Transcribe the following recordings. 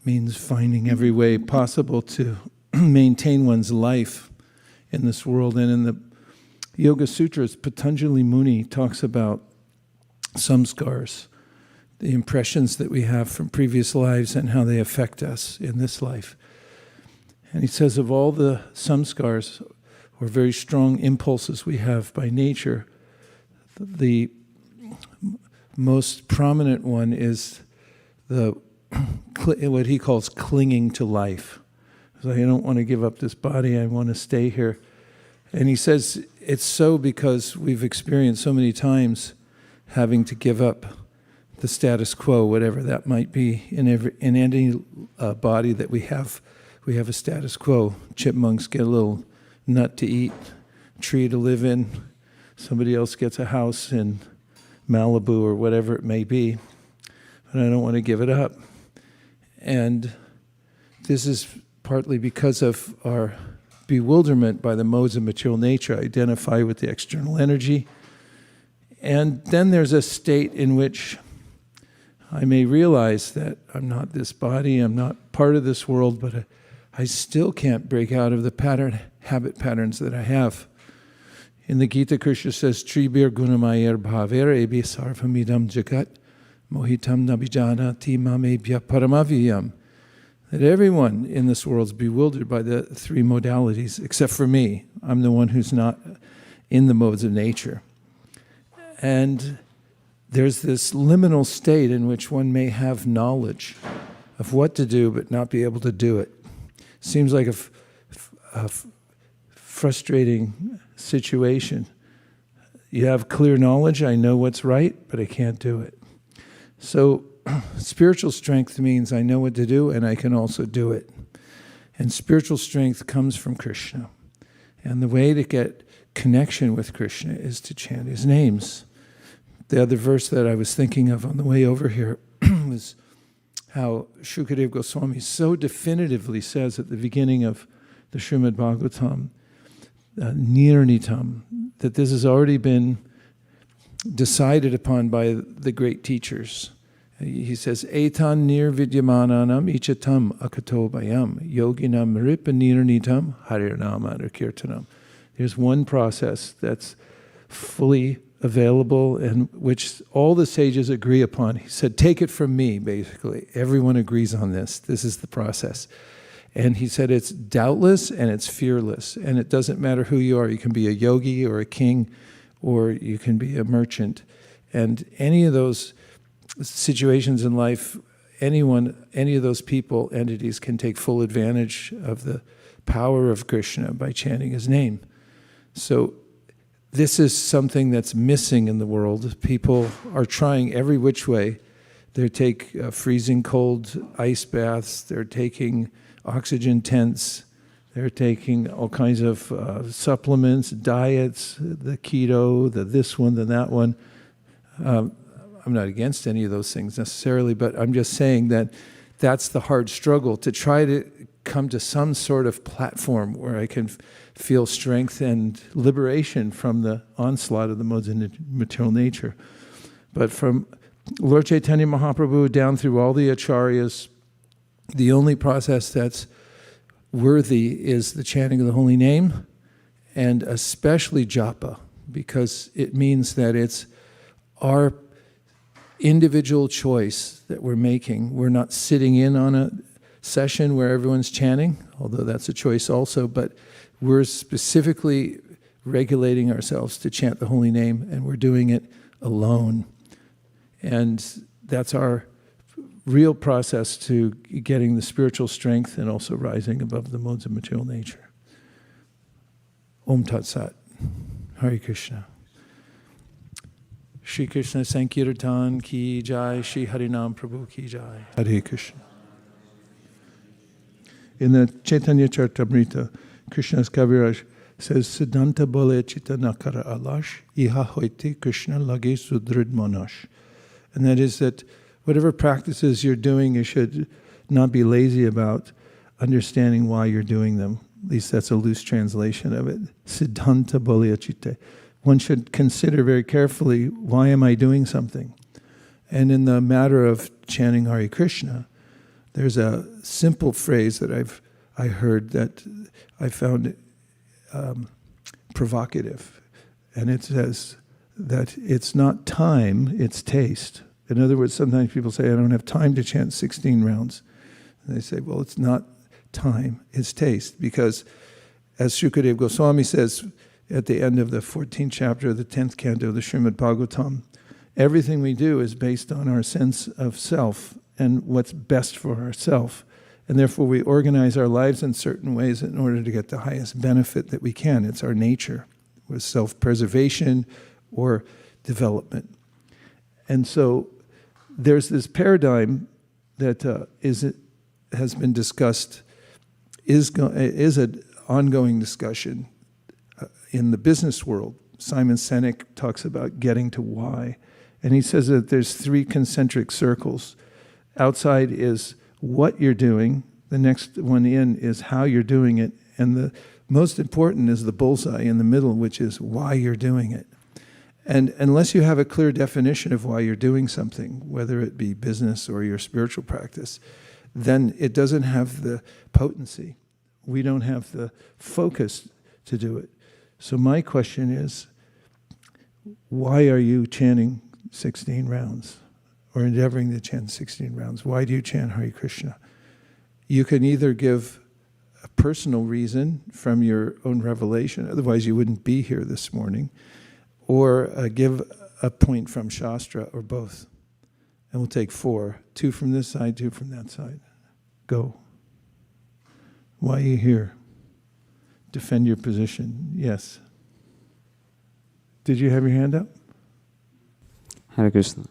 means finding every way possible to maintain one's life in this world. And in the Yoga Sutras, Patanjali Muni talks about samskars, the impressions that we have from previous lives and how they affect us in this life. And he says of all the samskars, or very strong impulses we have by nature, the most prominent one is what he calls clinging to life. So I don't want to give up this body, I want to stay here. And he says it's so because we've experienced so many times having to give up the status quo, whatever that might be. In any body that we have a status quo. Chipmunks get a little nut to eat, tree to live in. Somebody else gets a house in Malibu or whatever it may be. But I don't want to give it up. And this is partly because of our bewilderment by the modes of material nature, identify with the external energy. And then there's a state in which I may realize that I'm not this body, I'm not part of this world, but I still can't break out of the habit patterns that I have. In the Gita, Krishna says, Tribir gunamayer bhaver ebi sarvamidam jagat mohitam nabijanati mamebhya paramaviyam. That everyone in this world is bewildered by the three modalities, except for me. I'm the one who's not in the modes of nature. And there's this liminal state in which one may have knowledge of what to do, but not be able to do it. Seems like a frustrating situation. You have clear knowledge, I know what's right, but I can't do it. So spiritual strength means I know what to do and I can also do it. And spiritual strength comes from Krishna. And the way to get connection with Krishna is to chant his names. The other verse that I was thinking of on the way over here was how Shukadeva Goswami so definitively says at the beginning of the Srimad Bhagavatam, Nirnitam, that this has already been decided upon by the great teachers. He says, Etan nirvidyamananam ichatam akatobayam yoginam ripa nirnitam harirnama kirtanam. There's one process that's fully available and which all the sages agree upon. He said, take it from me, basically. Everyone agrees on this. This is the process. And he said it's doubtless and it's fearless. And it doesn't matter who you are. You can be a yogi or a king, or you can be a merchant. And any of those situations in life, any of those people, entities can take full advantage of the power of Krishna by chanting his name. So this is something that's missing in the world. People are trying every which way. They take freezing cold ice baths. They're taking oxygen tents. They're taking all kinds of supplements, diets, the keto, the this one, the that one. I'm not against any of those things necessarily, but I'm just saying that that's the hard struggle, to try to come to some sort of platform where I can feel strength and liberation from the onslaught of the modes of material nature. But from Lord Chaitanya Mahaprabhu down through all the acharyas, the only process that's worthy is the chanting of the holy name, and especially japa, because it means that it's our individual choice that we're making. We're not sitting in on a session where everyone's chanting, although that's a choice also, but we're specifically regulating ourselves to chant the holy name, and we're doing it alone. And that's our real process to getting the spiritual strength and also rising above the modes of material nature. Om Tat Sat. Hare Krishna. Shri Krishna Sankirtan ki jai, Shri Harinam Prabhu ki jai. Hare Krishna. In the Chaitanya Charitamrita, Krishna's Kaviraj says, Siddhanta bole chita nakara alash, iha hoiti Krishna lage sudrid monash. And that is that whatever practices you're doing, you should not be lazy about understanding why you're doing them. At least that's a loose translation of it. Siddhanta bole chita. One should consider very carefully, why am I doing something? And in the matter of chanting Hare Krishna, There's a simple phrase that I heard that I found provocative, and it says that it's not time, it's taste. In other words, sometimes people say, I don't have time to chant 16 rounds. And they say, well, it's not time, it's taste. Because as Shukadeva Goswami says at the end of the 14th chapter of the 10th canto of the Srimad Bhagavatam, everything we do is based on our sense of self and what's best for ourself. And therefore we organize our lives in certain ways in order to get the highest benefit that we can. It's our nature, with self-preservation or development. And so there's this paradigm that has been discussed, is an ongoing discussion in the business world. Simon Sinek talks about getting to why. And he says that there's 3 concentric circles. Outside is what you're doing. The next one in is how you're doing it. And the most important is the bullseye in the middle, which is why you're doing it. And unless you have a clear definition of why you're doing something, whether it be business or your spiritual practice, then it doesn't have the potency. We don't have the focus to do it. So my question is, why are you chanting 16 rounds or endeavoring to chant 16 rounds? Why do you chant Hare Krishna? You can either give a personal reason from your own revelation, otherwise you wouldn't be here this morning, or give a point from Shastra, or both. And we'll take 4. 2 from this side, 2 from that side. Go. Why are you here? Defend your position. Yes. Did you have your hand up? Hare Krishna.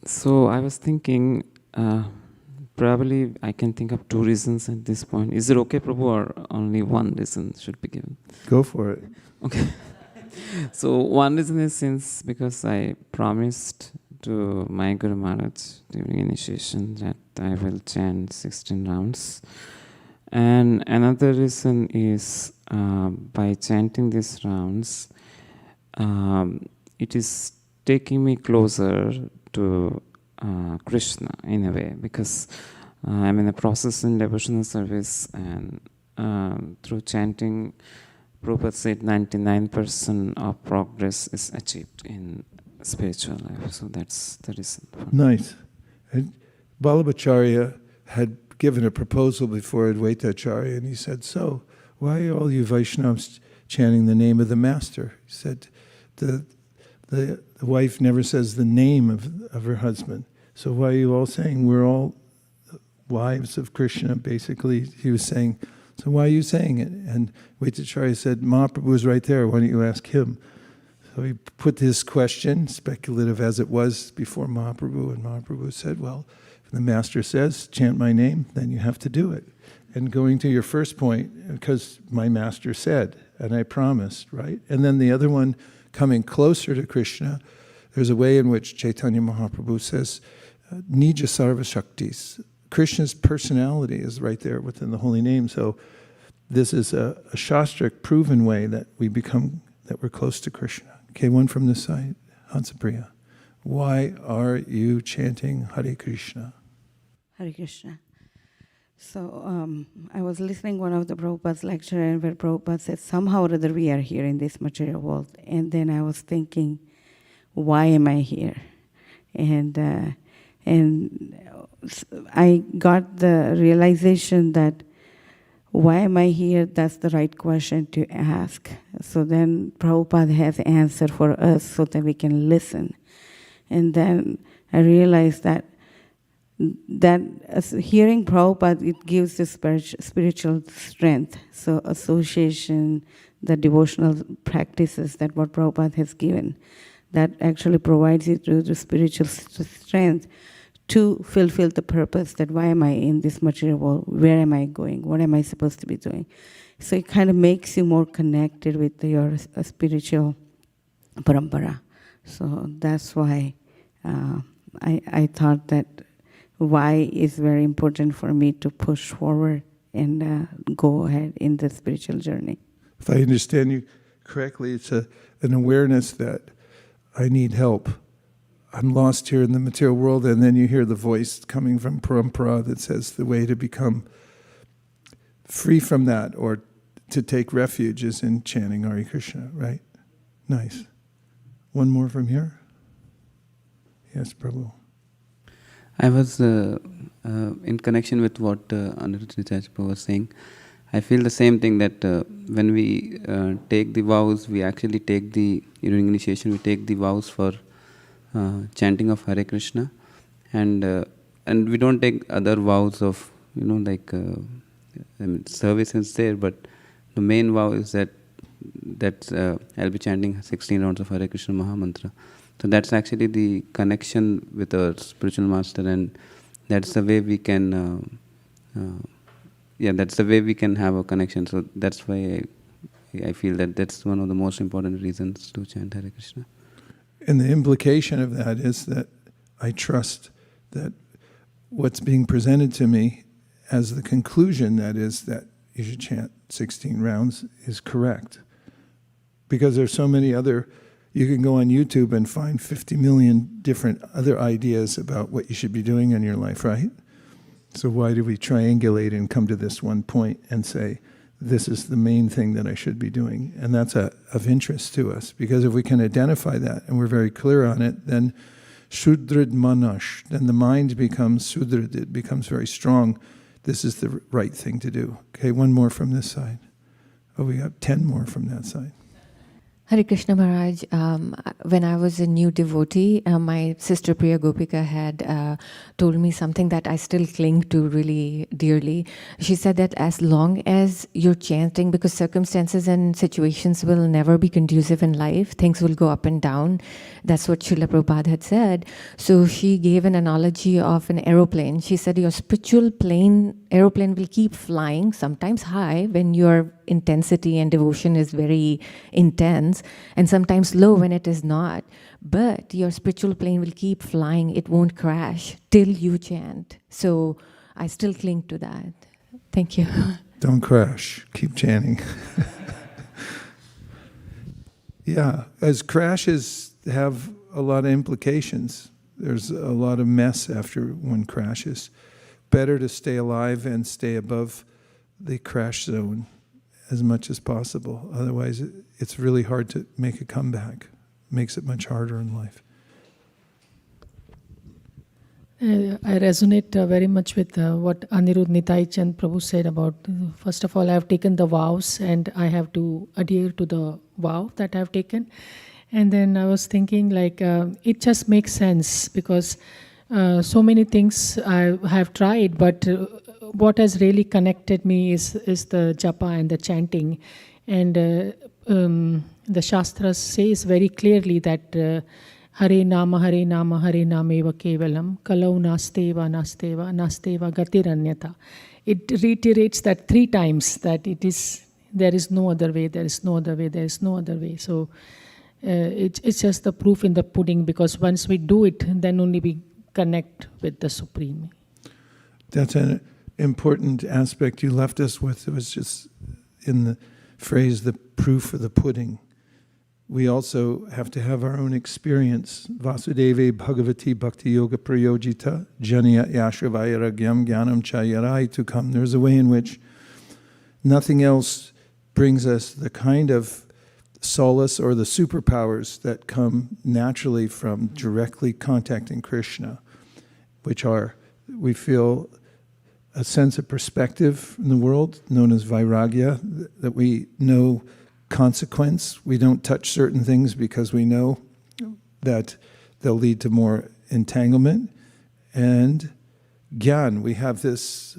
So I was thinking, probably I can think of 2 reasons at this point. Is it okay, Prabhu, or only one reason should be given? Go for it. Okay. So one reason is because I promised to my Guru Maharaj during initiation that I will chant 16 rounds. And another reason is by chanting these rounds, it is taking me closer to Krishna in a way, because I'm in a process in devotional service, and through chanting, Prabhupada said 99% of progress is achieved in spiritual life. So that's the reason. Nice. And Vallabhacharya had given a proposal before Advaitacharya, and he said, so, why are all you Vaishnavas chanting the name of the master? He said, the wife never says the name of her husband. So why are you all saying we're all wives of Krishna? Basically, he was saying, so why are you saying it? And Vaitacharya said, Mahaprabhu was right there, why don't you ask him? So he put this question, speculative as it was before Mahaprabhu, and Mahaprabhu said, well, if the master says, chant my name, then you have to do it. And going to your first point, because my master said, and I promised, right? And then the other one, coming closer to Krishna, there's a way in which Chaitanya Mahaprabhu says, Nija Sarva Shaktis. Krishna's personality is right there within the holy name. So this is a shastric proven way that we're close to Krishna. Okay, one from this side, Hansapriya. Why are you chanting Hare Krishna? Hare Krishna. So I was listening one of the Prabhupada's lecture, and where Prabhupada said, somehow or other we are here in this material world. And then I was thinking, why am I here? And I got the realization that why am I here? That's the right question to ask. So then Prabhupada has an answer for us so that we can listen. And then I realized that hearing Prabhupada, it gives the spiritual strength. So association, the devotional practices that what Prabhupada has given, that actually provides you the spiritual strength to fulfill the purpose that why am I in this material world, where am I going, what am I supposed to be doing. So it kind of makes you more connected with your spiritual parampara. So that's why I thought that why is very important for me to push forward and go ahead in the spiritual journey. If I understand you correctly, it's an awareness that I need help. I'm lost here in the material world, and then you hear the voice coming from parampara that says the way to become free from that or to take refuge is in chanting Hare Krishna, right? Nice. One more from here? Yes, Prabhu. I was in connection with what Aniruddha was saying. I feel the same thing that when we take the vows, we actually take during initiation, we take the vows for chanting of Hare Krishna, and we don't take other vows of service is there, but the main vow is that I'll be chanting 16 rounds of Hare Krishna Mahamantra. So that's actually the connection with our spiritual master, and that's the way we can that's the way we can have a connection. So that's why I feel that that's one of the most important reasons to chant Hare Krishna. And the implication of that is that I trust that what's being presented to me as the conclusion, that is that you should chant 16 rounds, is correct. Because there's so many other, you can go on YouTube and find 50 million different other ideas about what you should be doing in your life, right? So why do we triangulate and come to this one point and say, this is the main thing that I should be doing? And that's of interest to us, because if we can identify that and we're very clear on it, then Sudrid Manash, then the mind becomes Sudrid, it becomes very strong. This is the right thing to do. Okay, one more from this side. Oh, we got 10 more from that side. Hare Krishna Maharaj, when I was a new devotee, my sister Priya Gopika had told me something that I still cling to really dearly. She said that as long as you're chanting, because circumstances and situations will never be conducive in life, things will go up and down. That's what Srila Prabhupada had said. So she gave an analogy of an aeroplane. She said your spiritual aeroplane will keep flying, sometimes high when your intensity and devotion is very intense, and sometimes low when it is not. But your spiritual plane will keep flying. It won't crash till you chant. So I still cling to that. Thank you. Don't crash. Keep chanting. Yeah, as crashes have a lot of implications. There's a lot of mess after one crashes. Better to stay alive and stay above the crash zone as much as possible. Otherwise, it's really hard to make a comeback. Makes it much harder in life. I resonate very much with what Aniruddha Nitai Chand Prabhu said about, first of all, I have taken the vows and I have to adhere to the vow that I have taken. And then I was thinking it just makes sense, because so many things I have tried, but what has really connected me is the japa and the chanting. And the Shastras says very clearly that Hare Nama Eva Kevalam Kalau Nasteva Gatiranyata. It reiterates that 3 times, that there is no other way, there is no other way, there is no other way. So it's just the proof in the pudding, because once we do it, then only we connect with the Supreme. That's an important aspect you left us with. It was just in the phrase, the proof of the pudding. We also have to have our own experience. Vasudeve Bhagavati Bhakti Yoga Prayojita Janya Yashravayaragyam Gyanam Chayarai to come. There's a way in which nothing else brings us the kind of solace or the superpowers that come naturally from directly contacting Krishna, which are, we feel a sense of perspective in the world, known as vairagya, that we know consequence. We don't touch certain things because we know that they'll lead to more entanglement. And gyan, we have this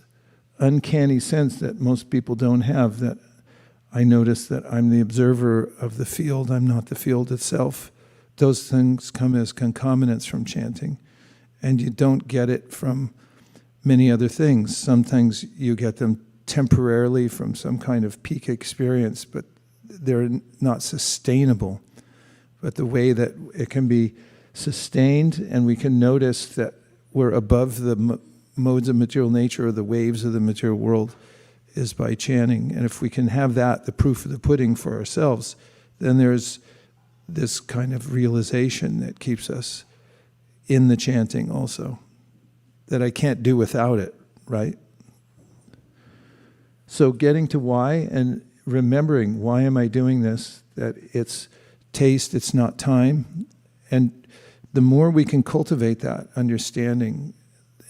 uncanny sense that most people don't have, that I notice that I'm the observer of the field, I'm not the field itself. Those things come as concomitants from chanting, and you don't get it from many other things. Sometimes you get them temporarily from some kind of peak experience, but they're not sustainable. But the way that it can be sustained, and we can notice that we're above the modes of material nature or the waves of the material world, is by chanting. And if we can have that, the proof of the pudding for ourselves, then there's this kind of realization that keeps us in the chanting also, that I can't do without it, right? So getting to why and remembering, why am I doing this? That it's taste, it's not time. And the more we can cultivate that understanding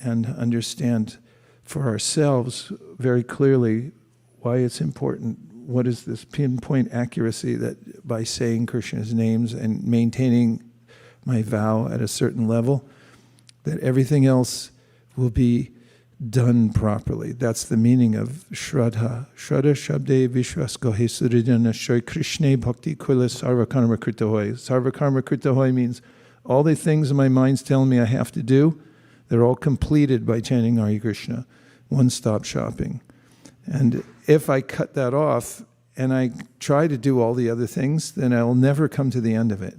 and understand for ourselves very clearly why it's important, what is this pinpoint accuracy that by saying Krishna's names and maintaining my vow at a certain level, that everything else will be done properly. That's the meaning of Shraddha. Shraddha Shabde Vishwas Gohe Suridana Shoy Krishna Bhakti Kula Sarva Karma Krita Hoy. Sarva Karma Krita Hoy means all the things in my mind's telling me I have to do, they're all completed by chanting Hare Krishna, one-stop shopping. And if I cut that off and I try to do all the other things, then I'll never come to the end of it.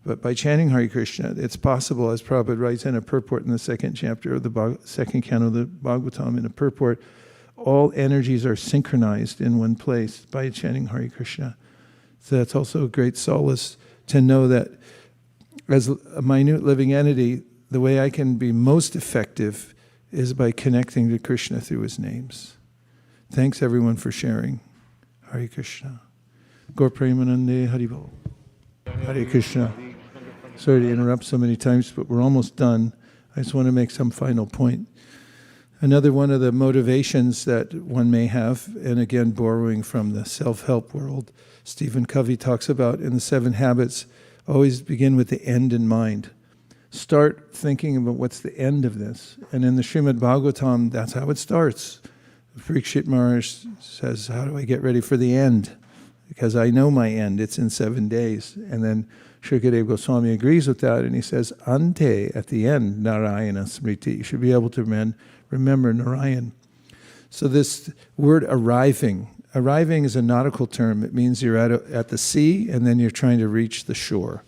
But by chanting Hare Krishna, it's possible, as Prabhupada writes in a purport in the second chapter of the second canto of the Bhagavatam, in a purport, all energies are synchronized in one place by chanting Hare Krishna. So that's also a great solace to know that as a minute living entity, the way I can be most effective is by connecting to Krishna through his names. Thanks everyone for sharing. Hare Krishna. Gaur Premanande Haribol. Hare Krishna. Sorry to interrupt so many times, but we're almost done. I just want to make some final point. Another one of the motivations that one may have, and again borrowing from the self-help world, Stephen Covey talks about in the 7 Habits, always begin with the end in mind. Start thinking about what's the end of this. And in the Srimad Bhagavatam, that's how it starts. Parikshit Maharaj says, how do I get ready for the end? Because I know my end, it's in 7 days. And then Shukadeva Goswami agrees with that, and he says, Ante, at the end, Narayana Smriti. You should be able to remember Narayan. So this word arriving is a nautical term. It means you're at the sea, and then you're trying to reach the shore.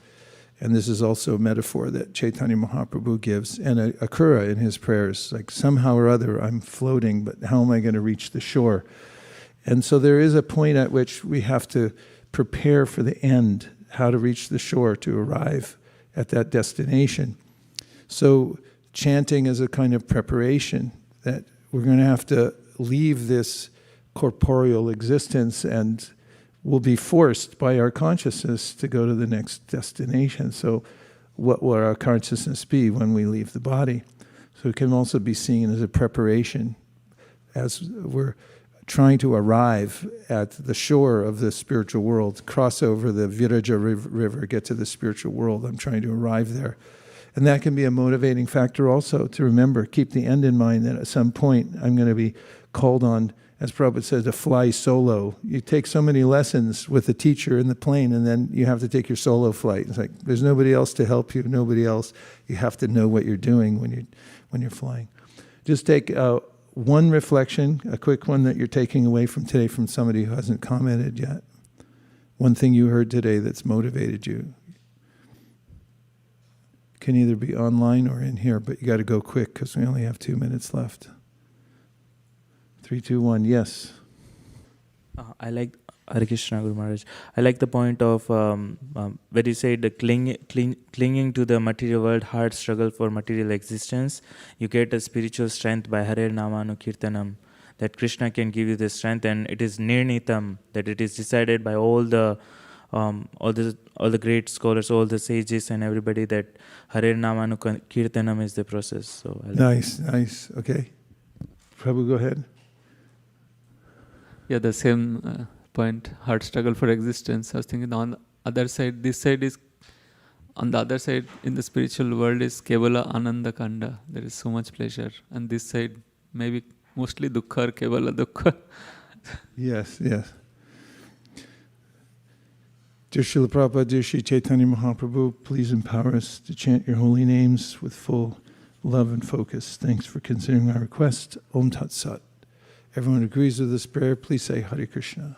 And this is also a metaphor that Chaitanya Mahaprabhu gives, and Akura in his prayers, like somehow or other I'm floating, but how am I going to reach the shore? And so there is a point at which we have to prepare for the end, how to reach the shore, to arrive at that destination. So chanting is a kind of preparation that we're going to have to leave this corporeal existence and will be forced by our consciousness to go to the next destination. So what will our consciousness be when we leave the body? So it can also be seen as a preparation as we're trying to arrive at the shore of the spiritual world, cross over the Viraja river, get to the spiritual world. I'm trying to arrive there. And that can be a motivating factor also to remember, keep the end in mind, that at some point I'm going to be called on, as Prabhupada says, to fly solo. You take so many lessons with the teacher in the plane, and then you have to take your solo flight. It's like there's nobody else to help you, nobody else. You have to know what you're doing when you're flying. Just take one reflection, a quick one that you're taking away from today from somebody who hasn't commented yet. One thing you heard today that's motivated you. Can either be online or in here, but you got to go quick because we only have 2 minutes left. 3, 2, 1, yes. I like Hare Krishna, Guru Maharaj. I like the point of where you say the clinging to the material world, hard struggle for material existence. You get a spiritual strength by Hare Namanu Kirtanam, that Krishna can give you the strength, and it is nirnitam, that it is decided by all the great scholars, all the sages and everybody, that Hare Namanu Kirtanam is the process. So Nice. Okay. Prabhu, go ahead. Yeah, the same point, hard struggle for existence. I was thinking on the other side, this side is, on the other side in the spiritual world is Kevala Ananda Kanda. There is so much pleasure. And this side, maybe mostly Dukkha or Kevala Dukkha. Yes. Dear Srila Prabhupada, dear Sri Chaitanya Mahaprabhu, please empower us to chant your holy names with full love and focus. Thanks for considering our request. Om Tat Sat. Everyone agrees with this prayer, please say Hare Krishna.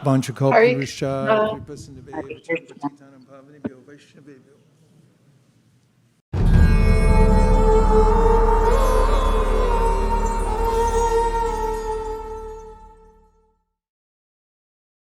Vanchakalpurusha, Kripasinabhaya,